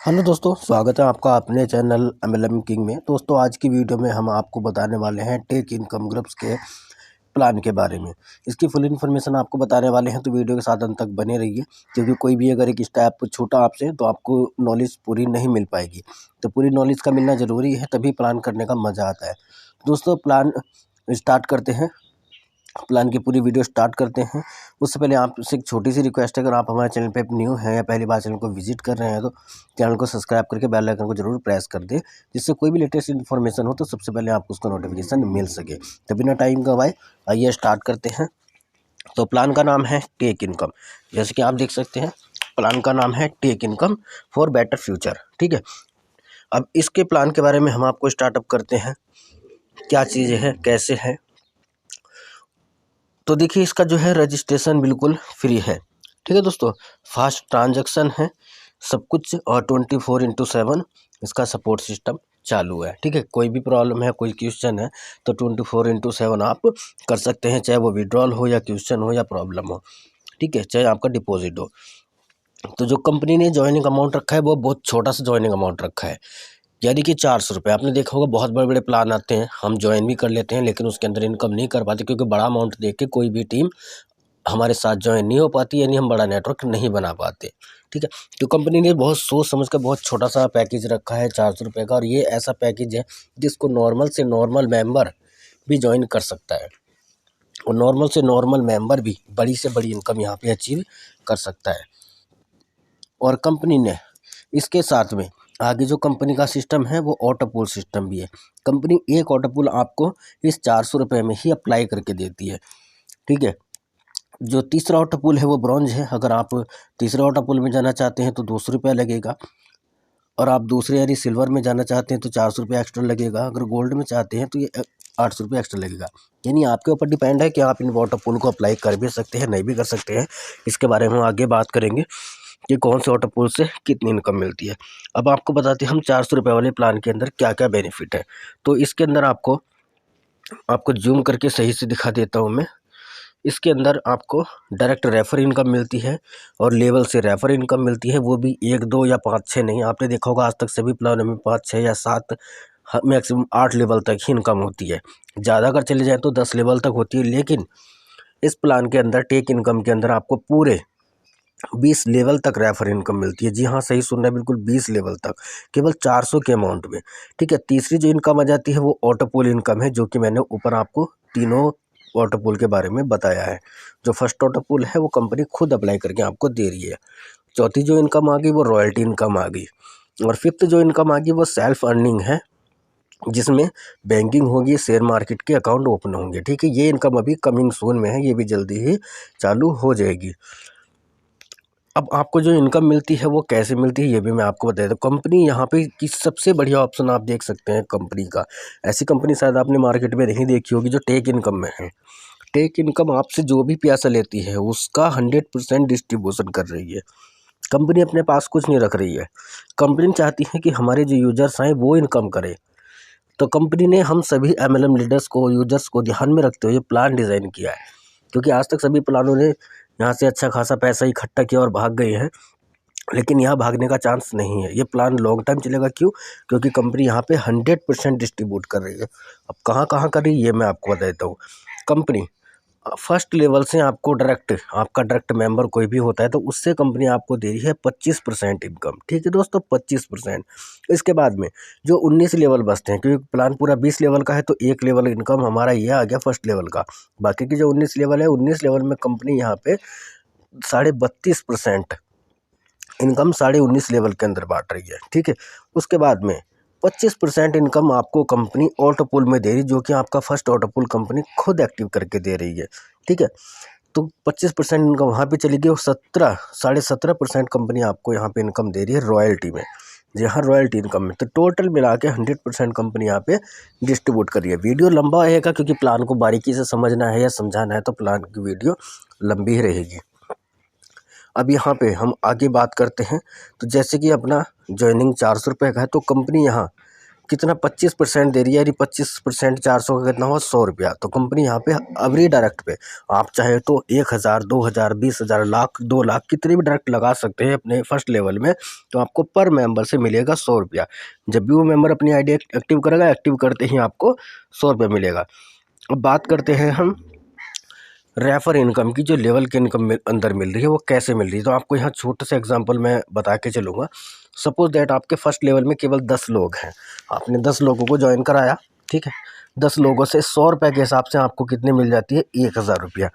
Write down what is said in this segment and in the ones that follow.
Hello दोस्तों, स्वागत है आपका अपने चैनल MLM किंग में। दोस्तों, आज की वीडियो में हम आपको बताने वाले हैं टेक इनकम ग्रुप्स के प्लान के बारे में। इसकी फुल इन्फॉर्मेशन आपको बताने वाले हैं, तो वीडियो के साथ अंत तक बने रहिए, क्योंकि कोई भी अगर एक स्टेप छूटा आपसे तो आपको नॉलेज पूरी नहीं मिल पाएगी। तो पूरी नॉलेज का मिलना ज़रूरी है, तभी प्लान करने का मज़ा आता है। दोस्तों, प्लान स्टार्ट करते हैं। प्लान की पूरी वीडियो स्टार्ट करते हैं। उससे पहले आपसे एक छोटी सी रिक्वेस्ट है, अगर आप हमारे चैनल पे न्यू हैं या पहली बार चैनल को विजिट कर रहे हैं तो चैनल को सब्सक्राइब करके बेल आइकन को जरूर प्रेस कर दें, जिससे कोई भी लेटेस्ट इन्फॉर्मेशन हो तो सबसे पहले आपको उसका नोटिफिकेशन मिल सके। तो बिना टाइम गवाए आइए स्टार्ट करते हैं। तो प्लान का नाम है टेक इनकम। जैसे कि आप देख सकते हैं, प्लान का नाम है take income for better future. ठीक है, अब इसके प्लान के बारे में हम आपको स्टार्टअप करते हैं, क्या चीज़ें हैं, कैसे है। तो देखिए, इसका जो है रजिस्ट्रेशन बिल्कुल फ्री है। ठीक है दोस्तों, फास्ट ट्रांजैक्शन है सब कुछ, और 24/7 इसका सपोर्ट सिस्टम चालू है। ठीक है, कोई भी प्रॉब्लम है, कोई क्वेश्चन है तो 24/7 आप कर सकते हैं, चाहे वो विड्रॉल हो या क्वेश्चन हो या प्रॉब्लम हो। ठीक है, चाहे आपका डिपॉजिट हो। तो जो कंपनी ने ज्वाइनिंग अमाउंट रखा है वो बहुत छोटा सा ज्वाइनिंग अमाउंट रखा है, यानी कि 400 रुपये। आपने देखा होगा बहुत बड़े बड़े प्लान आते हैं, हम ज्वाइन भी कर लेते हैं लेकिन उसके अंदर इनकम नहीं कर पाते, क्योंकि बड़ा अमाउंट देख के कोई भी टीम हमारे साथ ज्वाइन नहीं हो पाती, यानी हम बड़ा नेटवर्क नहीं बना पाते। ठीक है, तो कंपनी ने बहुत सोच समझ कर बहुत छोटा सा पैकेज रखा है 400 रुपये का, और ये ऐसा पैकेज है जिसको नॉर्मल से नॉर्मल मेंबर भी ज्वाइन कर सकता है, और नॉर्मल से नॉर्मल मेंबर भी बड़ी से बड़ी इनकम यहाँ पे अचीव कर सकता है। और कंपनी ने इसके साथ में आगे जो कंपनी का सिस्टम है वो ऑटो पूल सिस्टम भी है। कंपनी एक ऑटो पूल आपको इस 400 रुपये में ही अप्लाई करके देती है। ठीक है, जो तीसरा ऑटो पूल है वो ब्रॉन्ज है। अगर आप तीसरे ऑटो पूल में जाना चाहते हैं तो 200 रुपया लगेगा, और आप दूसरे यानी सिल्वर में जाना चाहते हैं तो 400 रुपया एक्स्ट्रा लगेगा। अगर गोल्ड में चाहते हैं तो ये 800 रुपया एक्स्ट्रा लगेगा। यानी आपके ऊपर डिपेंड है कि आप इन वाटर पूल को अप्लाई कर भी सकते हैं, नहीं भी कर सकते हैं। इसके बारे में हम आगे बात करेंगे कि कौन से वाटर पूल से कितनी इनकम मिलती है। अब आपको बताते हैं हम 400 रुपये वाले प्लान के अंदर क्या क्या बेनिफिट है। तो इसके अंदर आपको जूम करके सही से दिखा देता हूँ मैं। इसके अंदर आपको डायरेक्ट रेफर इनकम मिलती है, और लेवल से रेफर इनकम मिलती है, वो भी 1 2 या 5 6 नहीं। आपने देखा होगा आज तक सभी प्लानों में 5 6 या 7 मैक्सिमम 8 लेवल तक ही इनकम होती है। ज़्यादा अगर चले जाए तो 10 लेवल तक होती है, लेकिन इस प्लान के अंदर टेक इनकम के अंदर आपको पूरे 20 लेवल तक रेफर इनकम मिलती है। जी हाँ, सही सुन रहे हैं, बिल्कुल 20 लेवल तक, केवल 400 के अमाउंट में। ठीक है, तीसरी जो इनकम आ जाती है वो ऑटो पूल इनकम है, जो कि मैंने ऊपर आपको तीनों ऑटो पूल के बारे में बताया है। जो फर्स्ट ऑटो पूल है वो कंपनी खुद अप्लाई करके आपको दे रही है। चौथी जो इनकम आ गई वो रॉयल्टी इनकम आ गई, और फिफ्थ जो इनकम आ गई वो सेल्फ अर्निंग है, जिसमें बैंकिंग होगी, शेयर मार्केट के अकाउंट ओपन होंगे। ठीक है, ये इनकम अभी कमिंग सून में है, ये भी जल्दी ही चालू हो जाएगी। अब आपको जो इनकम मिलती है वो कैसे मिलती है ये भी मैं आपको बता देता हूँ। कंपनी यहाँ पे की सबसे बढ़िया ऑप्शन आप देख सकते हैं कंपनी का, ऐसी कंपनी शायद आपने मार्केट में नहीं देखी होगी जो टेक इनकम में है। टेक इनकम आपसे जो भी पैसा लेती है उसका 100% डिस्ट्रीब्यूशन कर रही है। कंपनी अपने पास कुछ नहीं रख रही है। कंपनी चाहती है कि हमारे जो यूजर्स आए वो इनकम करें। तो कंपनी ने हम सभी MLM लीडर्स को, यूजर्स को ध्यान में रखते हुए प्लान डिज़ाइन किया है, क्योंकि आज तक सभी प्लानों ने यहाँ से अच्छा खासा पैसा इकट्ठा किया और भाग गए हैं, लेकिन यहाँ भागने का चांस नहीं है। ये प्लान लॉन्ग टाइम चलेगा। क्यों? क्योंकि कंपनी यहाँ पे 100% डिस्ट्रीब्यूट कर रही है। अब कहाँ कहाँ कर रही है ये मैं आपको बता देता हूँ। कंपनी फर्स्ट लेवल से आपको आपका डायरेक्ट मेंबर कोई भी होता है तो उससे कंपनी आपको दे रही है 25% इनकम। ठीक है दोस्तों, 25%। इसके बाद में जो 19 लेवल बचते हैं, क्योंकि प्लान पूरा 20 लेवल का है, तो एक लेवल इनकम हमारा ये आ गया फर्स्ट लेवल का। बाकी की जो 19 लेवल है, 19 लेवल में कंपनी यहाँ पे 32.5% इनकम 19.5 लेवल के अंदर बांट रही है। ठीक है, उसके बाद में 25% इनकम आपको कंपनी ऑटो पूल में दे रही है, जो कि आपका फर्स्ट ऑटो पूल कंपनी खुद एक्टिव करके दे रही है। ठीक है, तो 25% इनकम वहाँ पे चली गई, और 17.5% कंपनी आपको यहाँ पे इनकम दे रही है रॉयल्टी में। जी हाँ, रॉयल्टी इनकम में। तो टोटल मिला के 100% कंपनी यहाँ पे डिस्ट्रीब्यूट कर रही है। वीडियो लंबा रहेगा, क्योंकि प्लान को बारीकी से समझना है या समझाना है तो प्लान की वीडियो लंबी ही रहेगी। अब यहाँ पे हम आगे बात करते हैं। तो जैसे कि अपना ज्वाइनिंग 400 रुपये का है, तो कंपनी यहाँ कितना 25% दे रही है, यानी 25% 400 का कितना हुआ 100 रुपया। तो कंपनी यहाँ पे एवरी डायरेक्ट पे आप चाहे तो 1000, 2000, 20,000, लाख, 2 लाख कितने भी डायरेक्ट लगा सकते हैं अपने फर्स्ट लेवल में। तो आपको पर मेंबर से मिलेगा 100 रुपया। जब भी वो मेंबर अपनी आईडी एक्टिव करेगा, एक्टिव करते ही आपको 100 रुपया मिलेगा। अब बात करते हैं हम रेफर इनकम की, जो लेवल के इनकम अंदर मिल रही है वो कैसे मिल रही है। तो आपको यहाँ छोटे से एग्जांपल मैं बता के चलूँगा। सपोज दैट आपके फर्स्ट लेवल में केवल 10 लोग हैं, आपने 10 लोगों को ज्वाइन कराया, ठीक है। 10 लोगों से 100 रुपये के हिसाब से आपको कितने मिल जाती है, 1000 रुपया।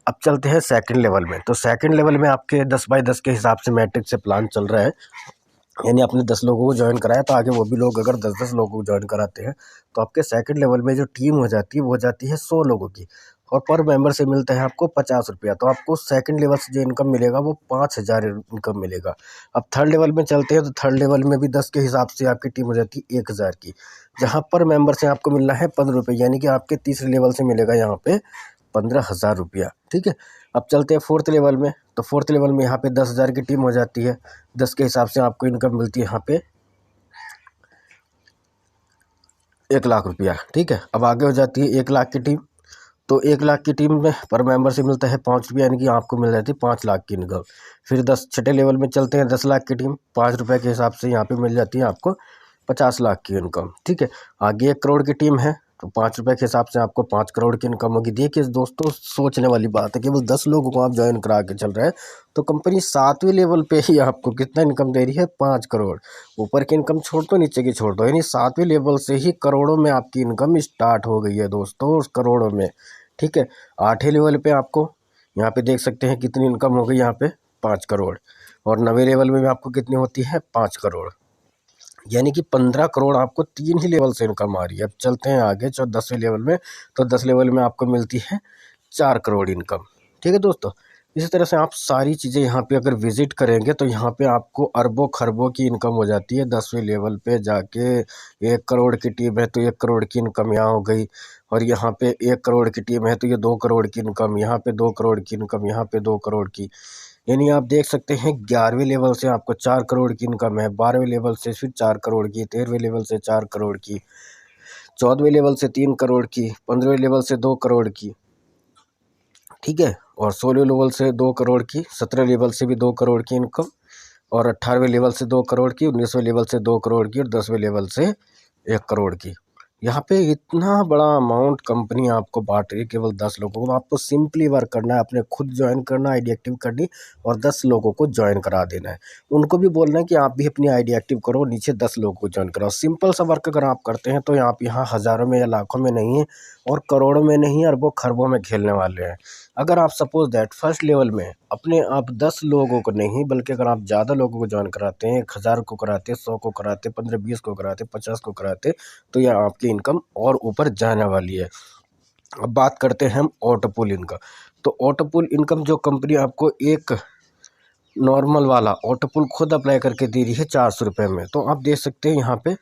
अब चलते हैं सेकंड लेवल में। तो सेकंड लेवल में आपके 10 बाई 10 के हिसाब से मैट्रिक से प्लान चल रहा है, यानी आपने 10 लोगों को ज्वाइन कराया, तो आगे वो भी लोग अगर 10-10 लोगों को ज्वाइन कराते हैं तो आपके सेकंड लेवल में जो टीम हो जाती है वो हो जाती है 100 लोगों की, और पर मेंबर से मिलता है आपको 50 रुपया। तो आपको सेकंड लेवल से जो इनकम मिलेगा वो 5000 इनकम मिलेगा। अब थर्ड लेवल में चलते हैं, तो थर्ड लेवल में भी 10 के हिसाब से आपकी टीम हो जाती है 1000 की, जहाँ पर मेंबर से आपको मिलना है 15 रुपये, यानी कि आपके तीसरे लेवल से मिलेगा यहाँ पे 15,000 रुपया, ठीक है। अब चलते हैं फोर्थ लेवल में। तो फोर्थ लेवल में यहाँ पे 10,000 की टीम हो जाती है, 10 के हिसाब से आपको इनकम मिलती है यहाँ पे 1,00,000 रुपया, ठीक है। अब आगे हो जाती है 1,00,000 की टीम। तो 1,00,000 की टीम में पर मेंबर से मिलता है 5 रुपया, यानी कि आपको मिल जाती है 5,00,000 की इनकम। फिर 10 छठे लेवल में चलते हैं, 10,00,000 की टीम 5 रुपये के हिसाब से यहाँ पे मिल जाती है आपको 50,00,000 की इनकम, ठीक है। आगे 1 करोड़ की टीम है, तो 5 रुपये के हिसाब से आपको 5 करोड़ की इनकम होगी। देखिए दोस्तों, सोचने वाली बात है, केवल 10 लोगों को आप ज्वाइन करा के चल रहे हैं, तो कंपनी 7वें लेवल पे ही आपको कितना इनकम दे रही है, 5 करोड़। ऊपर की इनकम छोड़ दो, नीचे की छोड़ दो, यानी 7वें लेवल से ही करोड़ों में आपकी इनकम स्टार्ट हो गई है दोस्तों, उस करोड़ों में, ठीक है। 8वें लेवल पे आपको यहाँ पे देख सकते हैं कितनी इनकम हो गई, यहाँ पे 5 करोड़। और 9वें लेवल में भी आपको कितनी होती है, 5 करोड़, यानी कि 15 करोड़ आपको 3 ही लेवल से इनकम आ रही है। अब चलते हैं आगे 10वें लेवल में। तो 10 लेवल में आपको मिलती है 4 करोड़ इनकम, ठीक है दोस्तों। इसी तरह से आप सारी चीज़ें यहाँ पे अगर विजिट करेंगे तो यहाँ पे आपको अरबों खरबों की इनकम हो जाती है। 10वें लेवल पे जाके 1 करोड़ की टीम है तो 1 करोड़ की इनकम यहाँ हो गई, और यहाँ पे 1 करोड़ की टीम है तो ये 2 करोड़ की इनकम, यहाँ पे 2 करोड़ की इनकम, यहाँ पे 2 करोड़ की, यानी आप देख सकते हैं 11वें लेवल से आपको 4 करोड़ की इनकम है, 12वें लेवल से फिर 4 करोड़ की, 13वें लेवल से 4 करोड़ की, 14वें लेवल से 3 करोड़ की, 15वें लेवल से 2 करोड़ की, ठीक है। और 16वें लेवल से 2 करोड़ की, 17वें लेवल से भी 2 करोड़ की इनकम, और 18वें लेवल से 2 करोड़ की, 19वें लेवल से 2 करोड़ की, और 10वें लेवल से 1 करोड़ की। यहाँ पे इतना बड़ा अमाउंट कंपनी आपको बांट रही है केवल 10 लोगों को। आपको सिंपली वर्क करना है, अपने खुद ज्वाइन करना, आईडी एक्टिव करनी, और 10 लोगों को ज्वाइन करा देना है। उनको भी बोलना है कि आप भी अपनी आईडी एक्टिव करो, नीचे 10 लोगों को ज्वाइन कराओ। सिंपल सा वर्क अगर आप करते हैं तो आप यहाँ हज़ारों में या लाखों में नहीं है, और करोड़ों में नहीं, अरबों खरबों में खेलने वाले हैं। अगर आप सपोज दैट फर्स्ट लेवल में अपने आप 10 लोगों को नहीं, बल्कि अगर आप ज़्यादा लोगों को ज्वाइन कराते हैं, 1000 को कराते, 100 को कराते, 15-20 को कराते, 50 को कराते, तो यह आपकी इनकम और ऊपर जाने वाली है। अब बात करते हैं हम ऑटोपूल इनकम। तो ऑटोपूल इनकम जो कंपनी आपको एक नॉर्मल वाला ऑटोपूल खुद अप्लाई करके दे रही है 400 रुपये में। तो आप देख सकते हैं यहाँ पे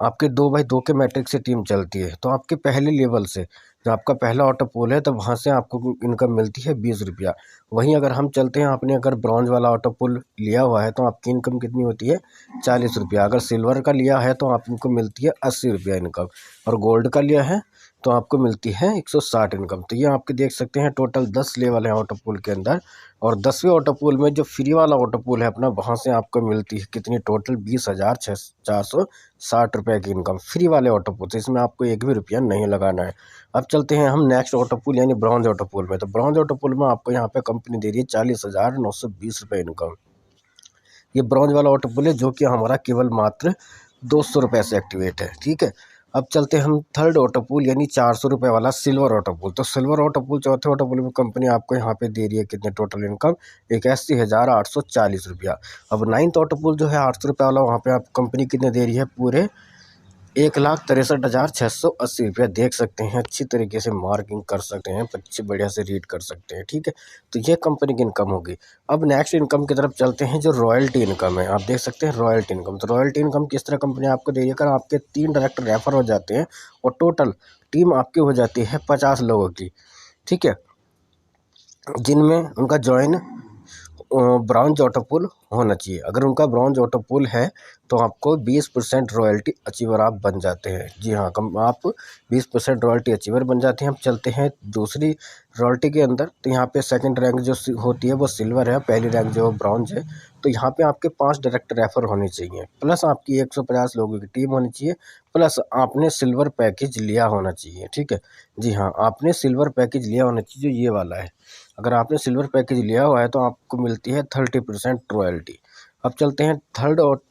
आपके 2x2 के मैट्रिक से टीम चलती है। तो आपके पहले लेवल से जो आपका पहला ऑटोपूल है, तो वहाँ से आपको इनकम मिलती है 20 रुपया। वहीं अगर हम चलते हैं, आपने अगर ब्रॉन्ज वाला ऑटोपूल लिया हुआ है तो आपकी इनकम कितनी होती है, 40 रुपया। अगर सिल्वर का लिया है तो आपको मिलती है 80 रुपया इनकम, और गोल्ड का लिया है तो आपको मिलती है 160 इनकम। तो ये आपके देख सकते हैं टोटल 10 लेवल है ऑटोपूल के अंदर। और 10वें ऑटोपूल में जो फ्री वाला ऑटोपूल है अपना, वहाँ से आपको मिलती है कितनी, टोटल 20,460 रुपये की इनकम फ्री वाले ऑटोपूल से। इसमें आपको एक भी रुपया नहीं लगाना है। अब चलते हैं हम नेक्स्ट ऑटोपूल यानी ब्रॉन्ज ऑटोपूल में। तो ब्रॉन्ज ऑटोपूल में आपको यहाँ पे कंपनी दे रही है 40,920 रुपये इनकम। ये ब्रॉन्ज वाला ऑटोपूल है जो कि हमारा केवल मात्र 200 रुपये से एक्टिवेट है, ठीक है। अब चलते हैं हम थर्ड ऑटोपूल यानी 400 रुपये वाला सिल्वर ऑटोपूल। तो सिल्वर ऑटोपूल, चौथे ऑटोपूल में कंपनी आपको यहाँ पे दे रही है कितने, टोटल इनकम 81,840 रुपया। अब 9th ऑटोपूल जो है 800 रुपये वाला, वहाँ पे आप कंपनी कितने दे रही है, पूरे 1,63,680 रुपया। देख सकते हैं, अच्छी तरीके से मार्किंग कर सकते हैं, अच्छी बढ़िया से रीड कर सकते हैं, ठीक है। तो ये कंपनी की इनकम होगी। अब नेक्स्ट इनकम की तरफ चलते हैं, जो रॉयल्टी इनकम है। आप देख सकते हैं रॉयल्टी इनकम। तो रॉयल्टी इनकम किस तरह कंपनी आपको दे रही है, अगर आपके 3 डायरेक्टर रेफर हो जाते हैं और टोटल टीम आपकी हो जाती है 50 लोगों की, ठीक है, जिनमें उनका ज्वाइन ब्रॉन्ज ऑटो पुल होना चाहिए। अगर उनका ब्रॉन्ज ऑटो पुल है तो आपको 20% रॉयल्टी अचीवर आप बन जाते हैं। जी हाँ, आप 20% रॉयल्टी अचीवर बन जाते हैं। हम चलते हैं दूसरी रॉयल्टी के अंदर। तो यहाँ पे सेकंड रैंक जो होती है वो सिल्वर है, पहली रैंक जो ब्रॉन्ज है। तो यहाँ पे आपके 5 डायरेक्ट रेफर होने चाहिए, प्लस आपकी 150 लोगों की टीम होनी चाहिए, प्लस आपने सिल्वर पैकेज लिया होना चाहिए। ठीक है, जी हाँ, आपने सिल्वर पैकेज लिया होना चाहिए, जो ये वाला है। अगर आपने सिल्वर पैकेज लिया हुआ है तो आपको मिलती है 30% रॉयल्टी। अब चलते हैं थर्ड और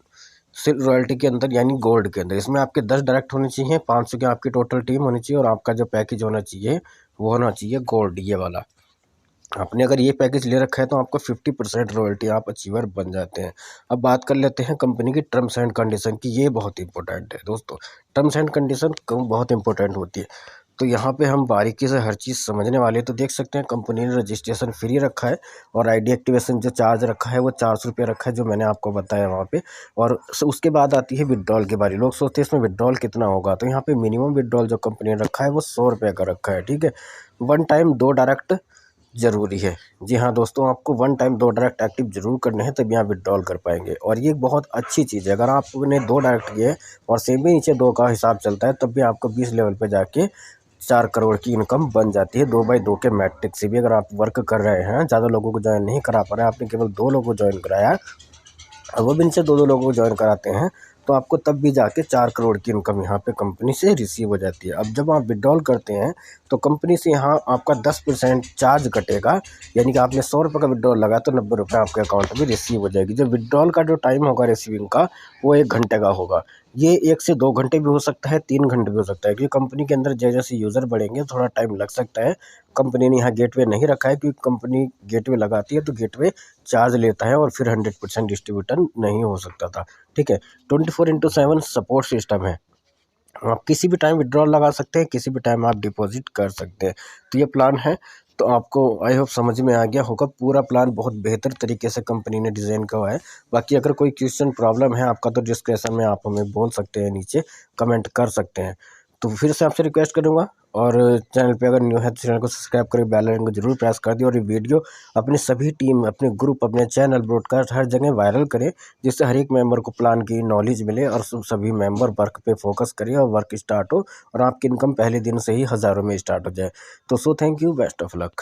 रॉयल्टी के अंदर, यानी गोल्ड के अंदर। इसमें आपके 10 डायरेक्ट होने चाहिए, 500 की आपकी टोटल टीम होनी चाहिए, और आपका जो पैकेज होना चाहिए वो होना चाहिए गोल्ड, ये वाला। आपने अगर ये पैकेज ले रखा है तो आपको 50% रॉयल्टी आप अचीवर बन जाते हैं। अब बात कर लेते हैं कंपनी की टर्म्स एंड कंडीशन की। ये बहुत इंपॉर्टेंट है दोस्तों, टर्म्स एंड कंडीशन बहुत इंपॉर्टेंट होती है। तो यहाँ पे हम बारीकी से हर चीज़ समझने वाले हैं। तो देख सकते हैं कंपनी ने रजिस्ट्रेशन फ्री रखा है, और आईडी एक्टिवेशन जो चार्ज रखा है वो 400 रुपये रखा है, जो मैंने आपको बताया वहाँ पे। और उसके बाद आती है विड्रॉल की बारी। लोग सोचते हैं इसमें विड्रॉल कितना होगा, तो यहाँ पे मिनिमम विड्रॉल जो कंपनी ने रखा है वो 100 रुपये का रखा है। ठीक है, वन टाइम 2 डायरेक्ट ज़रूरी है। जी हाँ दोस्तों, आपको वन टाइम 2 डायरेक्ट एक्टिव जरूर करने हैं, तभी आप विड्रॉल कर पाएंगे। और ये बहुत अच्छी चीज़ है। अगर आपने 2 डायरेक्ट किए और सेम भी नीचे 2 का हिसाब चलता है, तब भी आपको 20 लेवल पे जाके 4 करोड़ की इनकम बन जाती है 2/2 के मैट्रिक से भी। अगर आप वर्क कर रहे हैं, ज़्यादा लोगों को ज्वाइन नहीं करा पा रहे हैं, आपने केवल 2 लोगों को ज्वाइन कराया, और वो भी इनसे 2-2 लोगों को ज्वाइन कराते हैं, तो आपको तब भी जाके 4 करोड़ की इनकम यहाँ पे कंपनी से रिसीव हो जाती है। अब जब आप विड्रॉल करते हैं तो कंपनी से यहाँ आपका 10% चार्ज कटेगा, यानी कि आपने 100 रुपये का विड्रॉल लगा तो 90 रुपये आपके अकाउंट में रिसीव हो जाएगी। जो विड्रॉल का जो टाइम होगा रिसीविंग का, वो 1 घंटे का होगा। ये 1 से 2 घंटे भी हो सकता है, 3 घंटे भी हो सकता है, क्योंकि कंपनी के अंदर जैसे यूज़र बढ़ेंगे थोड़ा टाइम लग सकता है। कंपनी ने यहाँ गेटवे नहीं रखा है, क्योंकि कंपनी गेटवे लगाती है तो गेटवे चार्ज लेता है, और फिर 100% डिस्ट्रीब्यूटर नहीं हो सकता था। ठीक है, 24/7 सपोर्ट सिस्टम है। आप किसी भी टाइम विड्रॉल लगा सकते हैं, किसी भी टाइम आप डिपॉजिट कर सकते हैं। तो ये प्लान है, तो आपको आई होप समझ में आ गया होगा। पूरा प्लान बहुत बेहतर तरीके से कंपनी ने डिज़ाइन किया है। बाकी अगर कोई क्वेश्चन प्रॉब्लम है आपका तो डिस्क्रिप्शन में आप हमें बोल सकते हैं, नीचे कमेंट कर सकते हैं। तो फिर से आपसे रिक्वेस्ट करूंगा, और चैनल पे अगर न्यू है तो चैनल को सब्सक्राइब करें, बेल आइकन को जरूर प्रेस कर दिए, और ये वीडियो अपने सभी टीम, अपने ग्रुप, अपने चैनल, ब्रॉडकास्ट हर जगह वायरल करें, जिससे हर एक मेंबर को प्लान की नॉलेज मिले, और सभी मेंबर वर्क पे फोकस करें और वर्क स्टार्ट हो, और आपकी इनकम पहले दिन से ही हज़ारों में स्टार्ट हो जाए। तो thank you, best of luck.